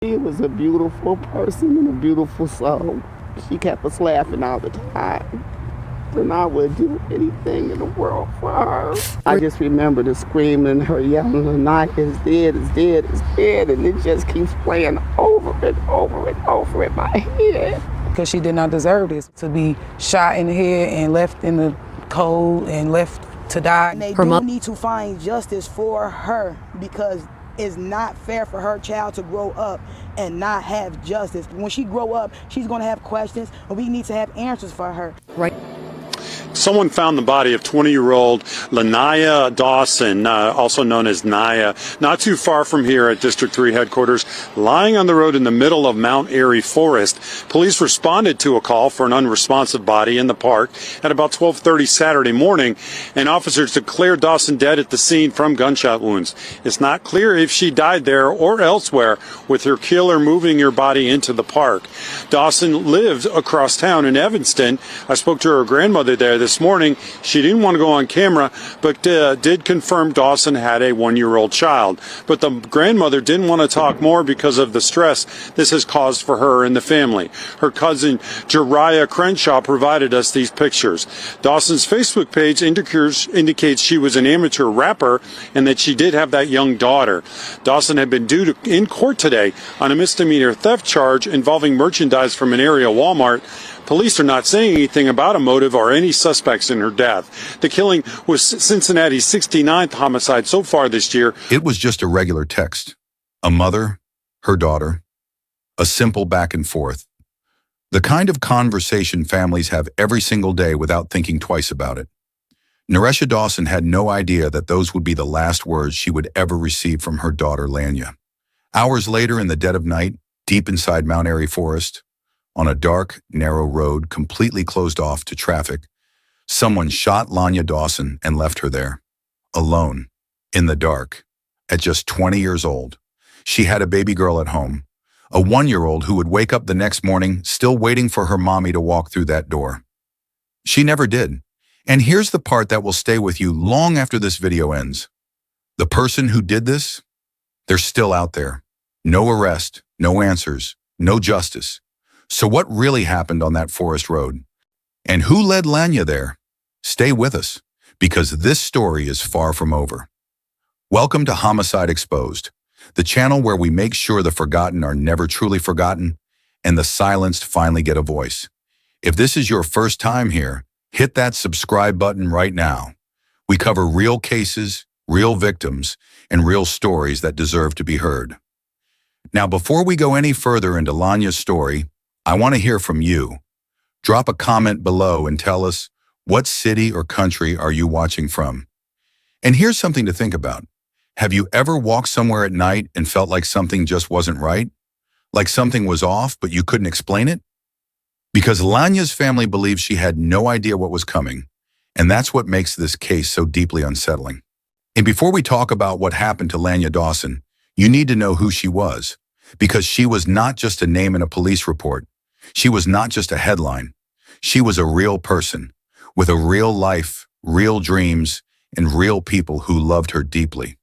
She was a beautiful person and a beautiful soul. She kept us laughing all the time. And I would do anything in the world for her. I just remember the screaming, her yelling, Lanyah is dead, is dead, is dead. And it just keeps playing over and over and over in my head. Because she did not deserve this, to be shot in the head and left in the cold and left to die. And they do need to find justice for her, because it's not fair for her child to grow up and not have justice. When she grow up, she's going to have questions, and we need to have answers for her. Right. Someone found the body of 20-year-old Lanyah Dawson, also known as Naya, not too far from here at District 3 headquarters, lying on the road in the middle of Mount Airy Forest. Police responded to a call for an unresponsive body in the park at about 12:30 Saturday morning, and officers declared Dawson dead at the scene from gunshot wounds. It's not clear if she died there or elsewhere, with her killer moving her body into the park. Dawson lived across town in Evanston. I spoke to her grandmother there this morning. She didn't want to go on camera, but did confirm Dawson had a 1-year-old child. But the grandmother didn't want to talk more because of the stress this has caused for her and the family. Her cousin Jariah Crenshaw provided us these pictures. Dawson's Facebook page indicates she was an amateur rapper and that she did have that young daughter. Dawson had been due in court today on a misdemeanor theft charge involving merchandise from an area Walmart. Police are not saying anything about a motive or any suspects in her death. The killing was Cincinnati's 69th homicide so far this year. It was just a regular text. A mother, her daughter, a simple back and forth. The kind of conversation families have every single day without thinking twice about it. Lanyah Dawson had no idea that those would be the last words she would ever receive from her daughter, Lanyah. Hours later, in the dead of night, deep inside Mount Airy Forest, on a dark, narrow road completely closed off to traffic, someone shot Lanyah Dawson and left her there, alone, in the dark, at just 20 years old. She had a baby girl at home, a 1-year-old who would wake up the next morning still waiting for her mommy to walk through that door. She never did. And here's the part that will stay with you long after this video ends. The person who did this, they're still out there. No arrest, no answers, no justice. So what really happened on that forest road? And who led Lanyah there? Stay with us, because this story is far from over. Welcome to Homicide Exposed, the channel where we make sure the forgotten are never truly forgotten and the silenced finally get a voice. If this is your first time here, hit that subscribe button right now. We cover real cases, real victims, and real stories that deserve to be heard. Now, before we go any further into Lanyah's story, I want to hear from you. Drop a comment below and tell us, what city or country are you watching from? And here's something to think about. Have you ever walked somewhere at night and felt like something just wasn't right? Like something was off, but you couldn't explain it? Because Lanyah's family believes she had no idea what was coming, and that's what makes this case so deeply unsettling. And before we talk about what happened to Lanyah Dawson, you need to know who she was, because she was not just a name in a police report. She was not just a headline. She was a real person, with a real life, real dreams, and real people who loved her deeply.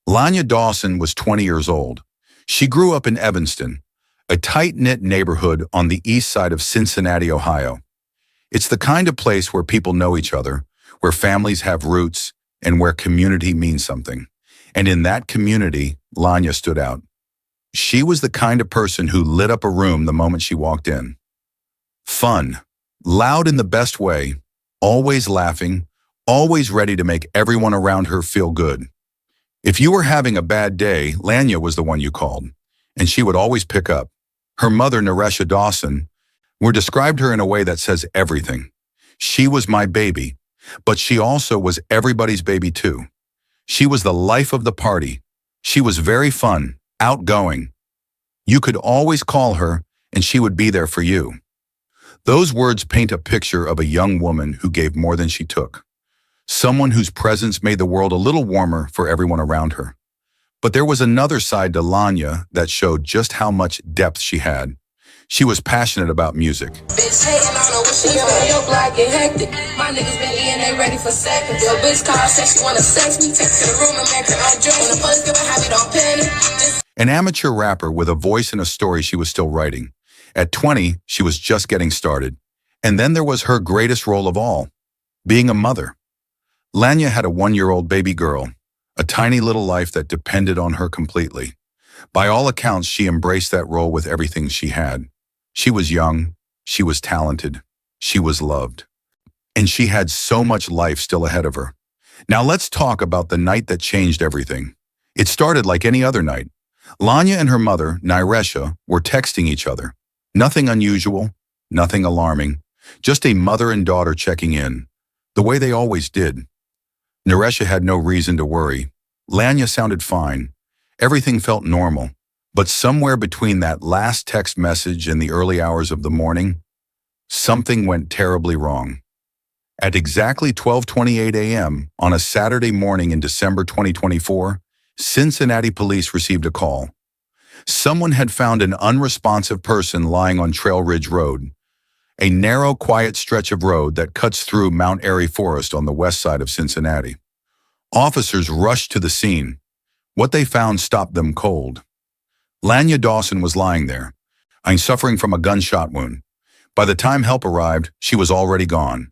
Lanyah Dawson was 20 years old. She grew up in Evanston, a tight-knit neighborhood on the east side of Cincinnati, Ohio. It's the kind of place where people know each other, where families have roots, and where community means something. And in that community, Lanyah stood out. She was the kind of person who lit up a room the moment she walked in. Fun, loud in the best way, always laughing, always ready to make everyone around her feel good. If you were having a bad day, Lanyah was the one you called, and she would always pick up. Her mother, Lanyah Dawson, described her in a way that says everything. She was my baby, but she also was everybody's baby too. She was the life of the party. She was very fun, outgoing. You could always call her, and she would be there for you. Those words paint a picture of a young woman who gave more than she took. Someone whose presence made the world a little warmer for everyone around her. But there was another side to Lanyah that showed just how much depth she had. She was passionate about music. Bitch hating on her when she on your block get hectic. My niggas been in, they ready for seconds. Your bitch call, said she wanna sex me. Take to the room and make her undress. When the police give a habit, don't panic. An amateur rapper with a voice and a story she was still writing. At 20, she was just getting started. And then there was her greatest role of all, being a mother. Lanyah had a 1-year-old baby girl, a tiny little life that depended on her completely. By all accounts, she embraced that role with everything she had. She was young, she was talented, she was loved. And she had so much life still ahead of her. Now let's talk about the night that changed everything. It started like any other night. Lanyah and her mother, Nyresha, were texting each other. Nothing unusual, nothing alarming, just a mother and daughter checking in, the way they always did. Nyresha had no reason to worry. Lanyah sounded fine. Everything felt normal. But somewhere between that last text message and the early hours of the morning, something went terribly wrong. At exactly 12:28 a.m. on a Saturday morning in December 2024, Cincinnati police received a call. Someone had found an unresponsive person lying on Trail Ridge Road, a narrow, quiet stretch of road that cuts through Mount Airy Forest on the west side of Cincinnati. Officers rushed to the scene. What they found stopped them cold. Lanyah Dawson was lying there, suffering from a gunshot wound. By the time help arrived, she was already gone.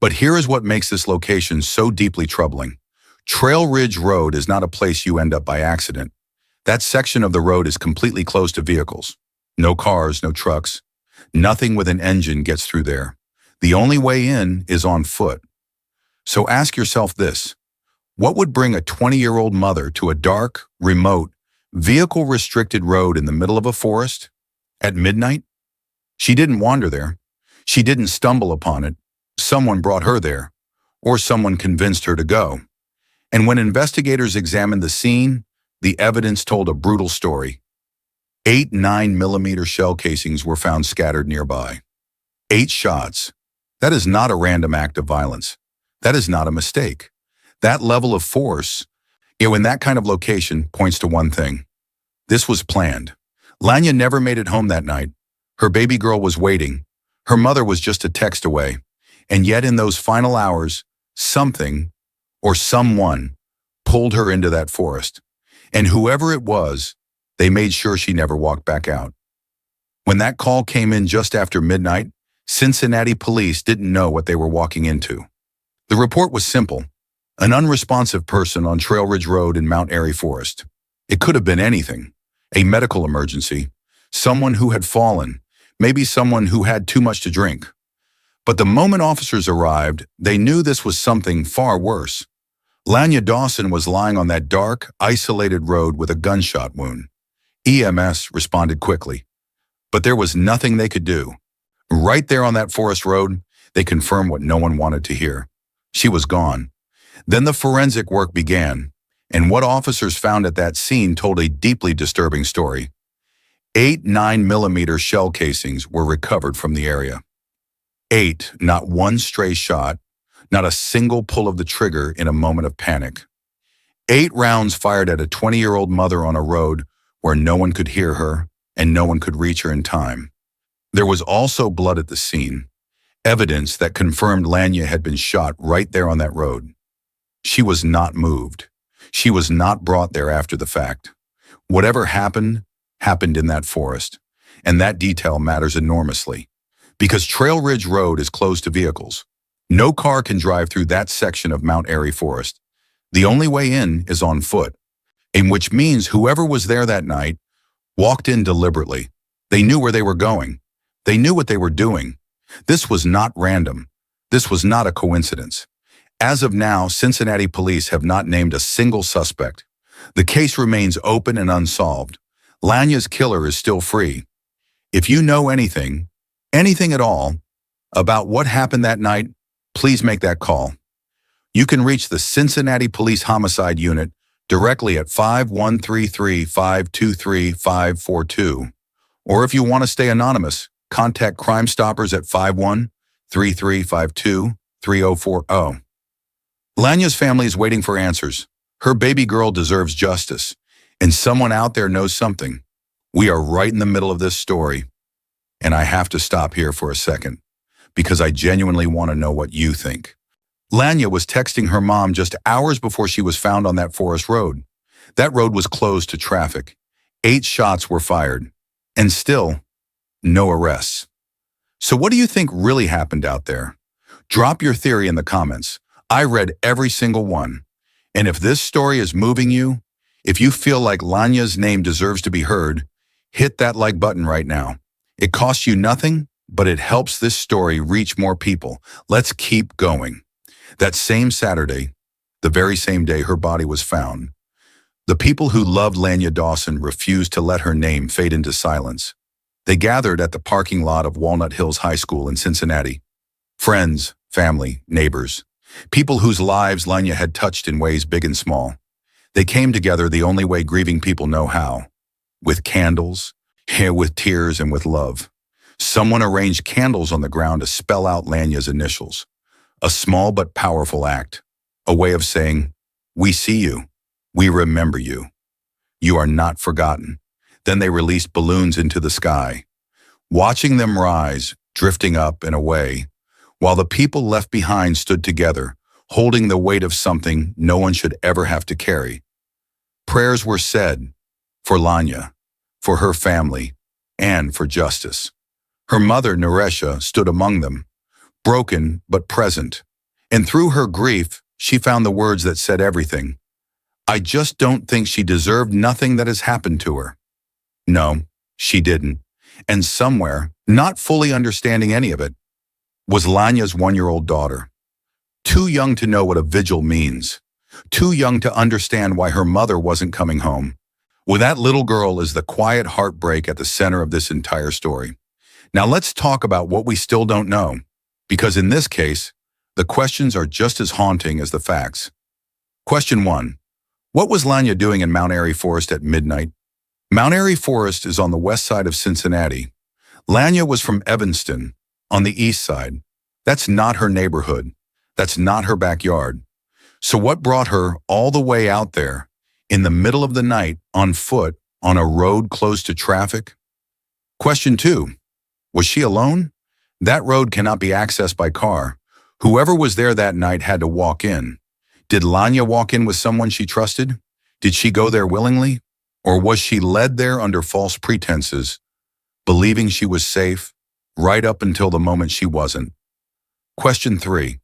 But here is what makes this location so deeply troubling. Trail Ridge Road is not a place you end up by accident. That section of the road is completely closed to vehicles. No cars, no trucks. Nothing with an engine gets through there. The only way in is on foot. So ask yourself this. What would bring a 20-year-old mother to a dark, remote, vehicle-restricted road in the middle of a forest? At midnight? She didn't wander there. She didn't stumble upon it. Someone brought her there, or someone convinced her to go. And when investigators examined the scene, the evidence told a brutal story. 8 9mm shell casings were found scattered nearby. 8 shots. That is not a random act of violence. That is not a mistake. That level of force, in that kind of location, points to one thing. This was planned. Lanyah never made it home that night. Her baby girl was waiting. Her mother was just a text away. And yet in those final hours, something or someone pulled her into that forest. And whoever it was, they made sure she never walked back out. When that call came in just after midnight, Cincinnati police didn't know what they were walking into. The report was simple. An unresponsive person on Trail Ridge Road in Mount Airy Forest. It could have been anything. A medical emergency. Someone who had fallen. Maybe someone who had too much to drink. But the moment officers arrived, they knew this was something far worse. Lanyah Dawson was lying on that dark, isolated road with a gunshot wound. EMS responded quickly. But there was nothing they could do. Right there on that forest road, they confirmed what no one wanted to hear. She was gone. Then the forensic work began, and what officers found at that scene told a deeply disturbing story. 8 9mm shell casings were recovered from the area. 8, not one stray shot, not a single pull of the trigger in a moment of panic. 8 rounds fired at a 20-year-old mother on a road where no one could hear her and no one could reach her in time. There was also blood at the scene, evidence that confirmed Lanyah had been shot right there on that road. She was not moved. She was not brought there after the fact. Whatever happened, happened in that forest, and that detail matters enormously. Because Trail Ridge Road is closed to vehicles. No car can drive through that section of Mount Airy Forest. The only way in is on foot, in which means whoever was there that night walked in deliberately. They knew where they were going. They knew what they were doing. This was not random. This was not a coincidence. As of now, Cincinnati police have not named a single suspect. The case remains open and unsolved. Lanyah's killer is still free. If you know anything at all, about what happened that night, please make that call. You can reach the Cincinnati Police Homicide Unit directly at 5133-523-542. Or if you want to stay anonymous, contact Crime Stoppers at 51-3352-3040. Lanyah's family is waiting for answers. Her baby girl deserves justice, and someone out there knows something. We are right in the middle of this story, and I have to stop here for a second, because I genuinely want to know what you think. Lanyah was texting her mom just hours before she was found on that forest road. That road was closed to traffic. 8 shots were fired, and still, no arrests. So what do you think really happened out there? Drop your theory in the comments. I read every single one. And if this story is moving you, if you feel like Lanyah's name deserves to be heard, hit that like button right now. It costs you nothing, but it helps this story reach more people. Let's keep going. That same Saturday, the very same day her body was found, the people who loved Lanyah Dawson refused to let her name fade into silence. They gathered at the parking lot of Walnut Hills High School in Cincinnati. Friends, family, neighbors, people whose lives Lanyah had touched in ways big and small. They came together the only way grieving people know how, with candles, with tears, and with love. Someone arranged candles on the ground to spell out Lanyah's initials. A small but powerful act, a way of saying, "We see you, we remember you. You are not forgotten." Then they released balloons into the sky, watching them rise, drifting up and away, while the people left behind stood together, holding the weight of something no one should ever have to carry. Prayers were said for Lanyah, for her family, and for justice. Her mother, Naresha, stood among them, broken but present, and through her grief, she found the words that said everything. "I just don't think she deserved nothing that has happened to her." No, she didn't. And somewhere, not fully understanding any of it, was Lanyah's 1-year-old daughter. Too young to know what a vigil means. Too young to understand why her mother wasn't coming home. Well, that little girl is the quiet heartbreak at the center of this entire story. Now let's talk about what we still don't know, because in this case, the questions are just as haunting as the facts. Question 1. What was Lanyah doing in Mount Airy Forest at midnight? Mount Airy Forest is on the west side of Cincinnati. Lanyah was from Evanston, on the east side. That's not her neighborhood. That's not her backyard. So what brought her all the way out there, in the middle of the night, on foot, on a road closed to traffic? Question 2. Was she alone? That road cannot be accessed by car. Whoever was there that night had to walk in. Did Lanyah walk in with someone she trusted? Did she go there willingly? Or was she led there under false pretenses, believing she was safe, right up until the moment she wasn't? Question 3.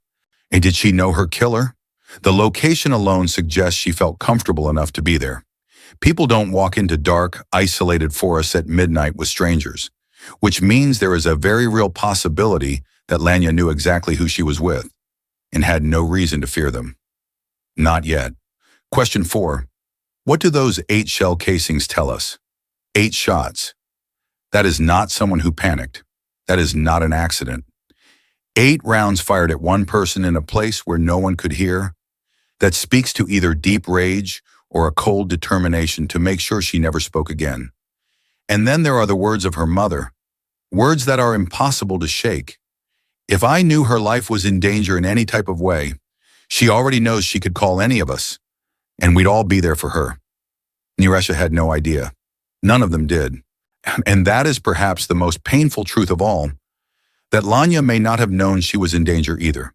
And did she know her killer? The location alone suggests she felt comfortable enough to be there. People don't walk into dark, isolated forests at midnight with strangers, which means there is a very real possibility that Lanyah knew exactly who she was with and had no reason to fear them. Not yet. Question 4. What do those 8 shell casings tell us? 8 shots. That is not someone who panicked. That is not an accident. 8 rounds fired at one person in a place where no one could hear. That speaks to either deep rage or a cold determination to make sure she never spoke again. And then there are the words of her mother, words that are impossible to shake. If I knew her life was in danger in any type of way, she already knows she could call any of us, and we'd all be there for her. Naresha had no idea. None of them did. And that is perhaps the most painful truth of all, that Lanyah may not have known she was in danger either.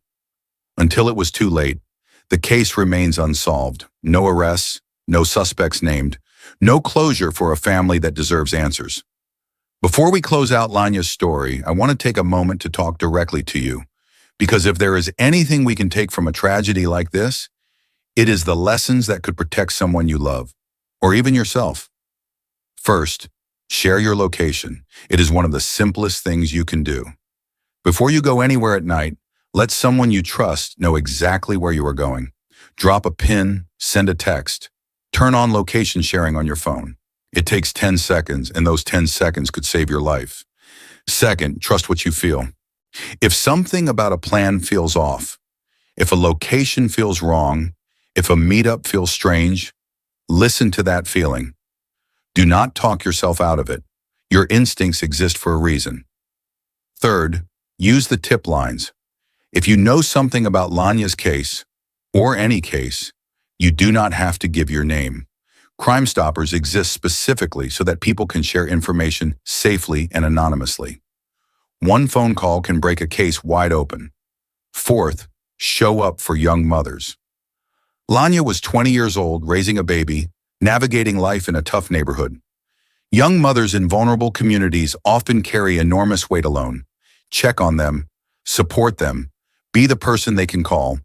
Until it was too late, the case remains unsolved. No arrests, no suspects named, no closure for a family that deserves answers. Before we close out Lanyah's story, I want to take a moment to talk directly to you, because if there is anything we can take from a tragedy like this, it is the lessons that could protect someone you love, or even yourself. First, share your location. It is one of the simplest things you can do. Before you go anywhere at night, let someone you trust know exactly where you are going. Drop a pin, send a text, turn on location sharing on your phone. It takes 10 seconds, and those 10 seconds could save your life. Second, trust what you feel. If something about a plan feels off, if a location feels wrong, if a meetup feels strange, listen to that feeling. Do not talk yourself out of it. Your instincts exist for a reason. Third, use the tip lines. If you know something about Lanyah's case, or any case, you do not have to give your name. Crime Stoppers exist specifically so that people can share information safely and anonymously. One phone call can break a case wide open. Fourth, show up for young mothers. Lanyah was 20 years old, raising a baby, navigating life in a tough neighborhood. Young mothers in vulnerable communities often carry enormous weight alone. Check on them, support them, be the person they can call,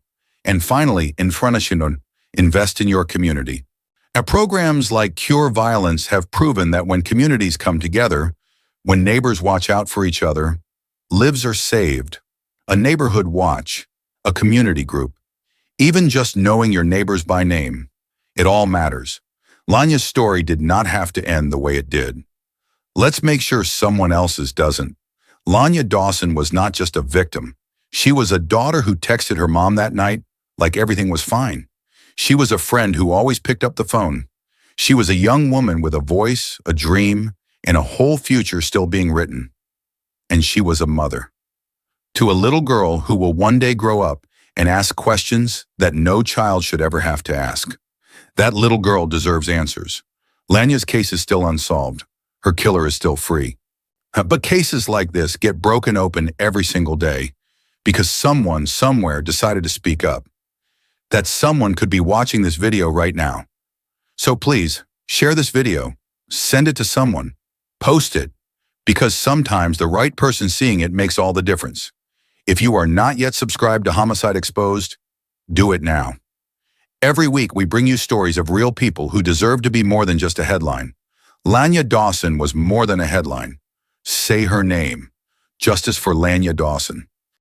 and finally, invest in your community. Now, programs like Cure Violence have proven that when communities come together, when neighbors watch out for each other, lives are saved. A neighborhood watch, a community group, even just knowing your neighbors by name, it all matters. Lanyah's story did not have to end the way it did. Let's make sure someone else's doesn't. Lanyah Dawson was not just a victim. She was a daughter who texted her mom that night like everything was fine. She was a friend who always picked up the phone. She was a young woman with a voice, a dream, and a whole future still being written. And she was a mother to a little girl who will one day grow up and ask questions that no child should ever have to ask. That little girl deserves answers. Lanyah's case is still unsolved. Her killer is still free. But cases like this get broken open every single day because someone somewhere decided to speak up. That someone could be watching this video right now. So please, share this video, send it to someone, post it, because sometimes the right person seeing it makes all the difference. If you are not yet subscribed to Homicide Exposed, do it now. Every week we bring you stories of real people who deserve to be more than just a headline. Lanyah Dawson was more than a headline. Say her name. Justice for Lanyah Dawson.